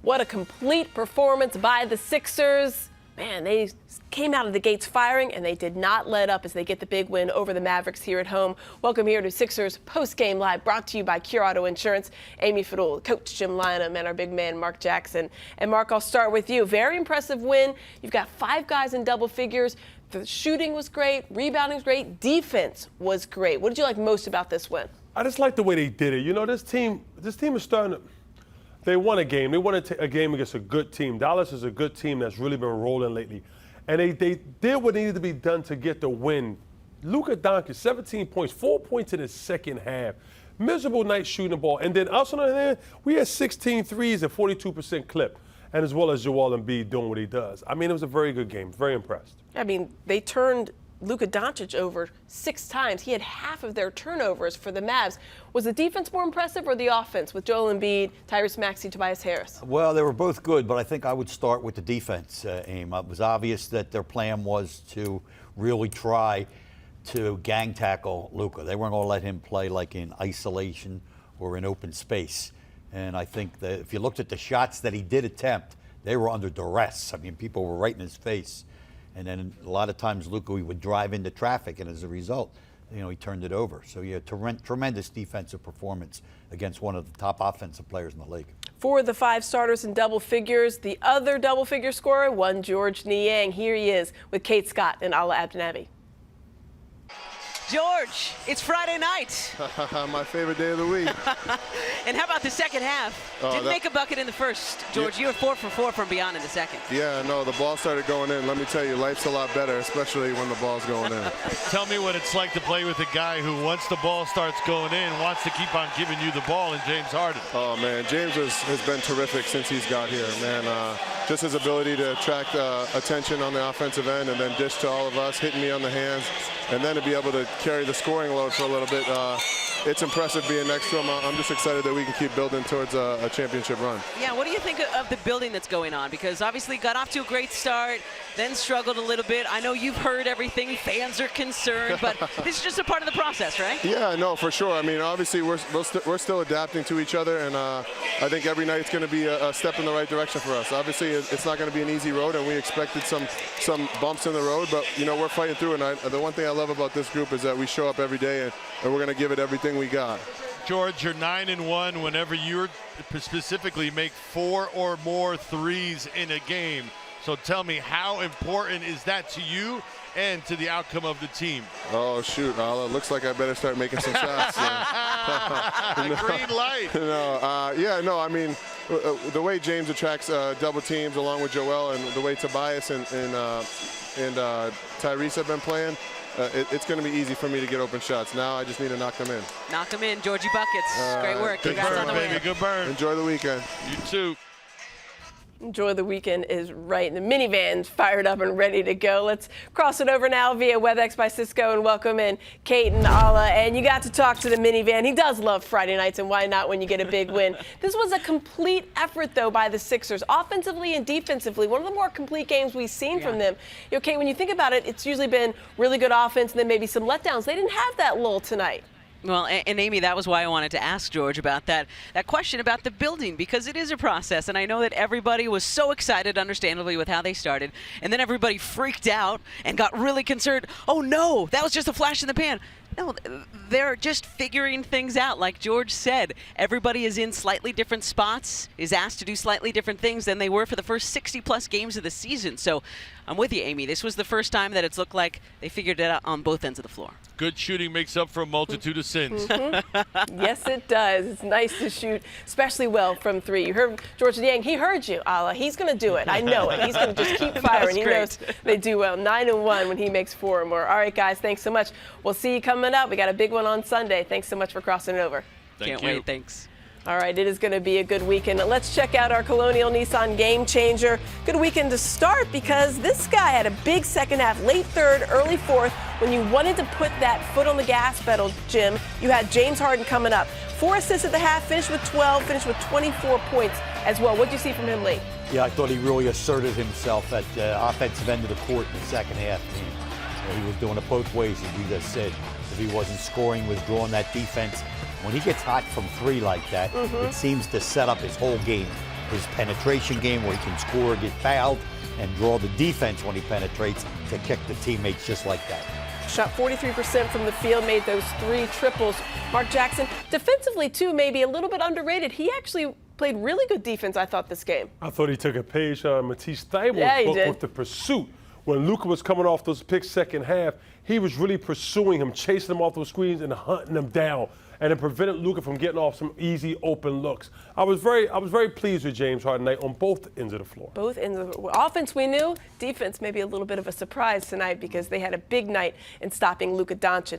What a complete performance by the Sixers. Man, they came out of the gates firing, and they did not let up as they get the big win over the Mavericks here at home. Welcome here to Sixers Postgame Live, brought to you by Cure Auto Insurance. Amy Fadool, Coach Jim Lynam, and our big man, Marc Jackson. And Marc, I'll start with you. Very impressive win. You've got 5 guys in double figures. The shooting was great, rebounding was great, defense was great. What did you like most about this win? I just like the way they did it. You know, this team is starting to. They won a game. They won a game against a good team. Dallas is a good team that's really been rolling lately. And they did what needed to be done to get the win. Luka Doncic, 17 points, 4 points in the second half. Miserable night shooting the ball. And then also on the other hand, we had 16 threes and 42% clip. And as well as Joel Embiid doing what he does. I mean, it was a very good game. Very impressed. I mean, they turned Luka Doncic over 6 times. He had half of their turnovers for the Mavs. Was the defense more impressive or the offense with Joel Embiid, Tyrese Maxey, Tobias Harris? Well, they were both good, but I think I would start with the defense, Aim. It was obvious that their plan was to really try to gang tackle Luka. They weren't going to let him play like in isolation or in open space. And I think that if you looked at the shots that he did attempt, they were under duress. I mean, people were right in his face. And then a lot of times Luka would drive into traffic, and as a result, you know, he turned it over. So yeah, tremendous defensive performance against one of the top offensive players in the league. For the 5 starters in double figures, the other double figure scorer, one Georges Niang. Here he is with Kate Scott and Ala Abdenabi. George, it's Friday night. My favorite day of the week. And how about the second half? Didn't make a bucket in the first. George, you were 4 for 4 from beyond in the second. Yeah, no, the ball started going in. Let me tell you, life's a lot better, especially when the ball's going in. Tell me what it's like to play with a guy who, once the ball starts going in, wants to keep on giving you the ball, in James Harden. Oh, man, James has been terrific since he's got here, man. Just his ability to attract attention on the offensive end and then dish to all of us, hitting me on the hands, and then to be able to carry the scoring load for a little bit. It's impressive being next to him. I'm just excited that we can keep building towards a championship run. Yeah, what do you think of the building that's going on? Because obviously got off to a great start, then struggled a little bit. I know you've heard everything. Fans are concerned, but this is just a part of the process, right? Yeah, no, for sure. I mean, obviously we're still adapting to each other, and I think every night it's going to be a step in the right direction for us. Obviously, it's not going to be an easy road, and we expected some bumps in the road, but you know, we're fighting through. And the one thing I love about this group is that we show up every day, and we're going to give it everything we got. George, you're 9-1 whenever you specifically make 4 or more threes in a game. So tell me, how important is that to you and to the outcome of the team? Oh, shoot, Ala. Looks like I better start making some shots. Green light. Yeah, no, I mean, the way James attracts double teams along with Joel, and the way Tobias and Tyrese have been playing, it's going to be easy for me to get open shots. Now I just need to knock them in. Knock them in, Georgie Buckets. Great work. Good burn, baby. Good burn. Enjoy the weekend. You too. Enjoy the weekend is right. The minivan's fired up and ready to go. Let's cross it over now via WebEx by Cisco and welcome in Kate and Ala. And you got to talk to the minivan. He does love Friday nights, and why not when you get a big win? This was a complete effort, though, by the Sixers, offensively and defensively. One of the more complete games we've seen from them. You know, Kate, when you think about it, it's usually been really good offense and then maybe some letdowns. They didn't have that lull tonight. Well, and Amy, that was why I wanted to ask George about that question about the building, because it is a process, and I know that everybody was so excited, understandably, with how they started, and then everybody freaked out and got really concerned. Oh, no, that was just a flash in the pan. No, they're just figuring things out. Like George said, everybody is in slightly different spots, is asked to do slightly different things than they were for the first 60-plus games of the season. So I'm with you, Amy. This was the first time that it's looked like they figured it out on both ends of the floor. Good shooting makes up for a multitude of sins. Yes, it does. It's nice to shoot, especially well from 3. You heard Georges Niang. He heard you, Ala. He's going to do it. I know it. He's going to just keep firing. He knows they do well. 9-1 when he makes 4 or more. All right, guys, thanks so much. We'll see you coming up. We got a big one on Sunday. Thanks so much for crossing it over. Can't wait. Thanks. All right, it is going to be a good weekend. Let's check out our Colonial Nissan Game Changer. Good weekend to start because this guy had a big second half, late third, early fourth. When you wanted to put that foot on the gas pedal, Jim, you had James Harden coming up. 4 assists at the half, finished with 12, finished with 24 points as well. What did you see from him late? Yeah, I thought he really asserted himself at the offensive end of the court in the second half. He was doing it both ways, as you just said. If he wasn't scoring, withdrawing that defense. When he gets hot from 3 like that, it seems to set up his whole game. his penetration game where he can score, get fouled, and draw the defense when he penetrates to kick the teammates just like that. Shot 43% from the field, made those 3 triples. Marc Jackson, defensively too, maybe a little bit underrated. He actually played really good defense, I thought, this game. I thought he took a page out of Matisse Thybulle's book did. with the pursuit. When Luka was coming off those picks second half, he was really pursuing him, chasing him off those screens and hunting him down. And it prevented Luka from getting off some easy open looks. I was very pleased with James Harden tonight on both ends of the floor. Both ends of the offense we knew, defense maybe a little bit of a surprise tonight because they had a big night in stopping Luka Doncic.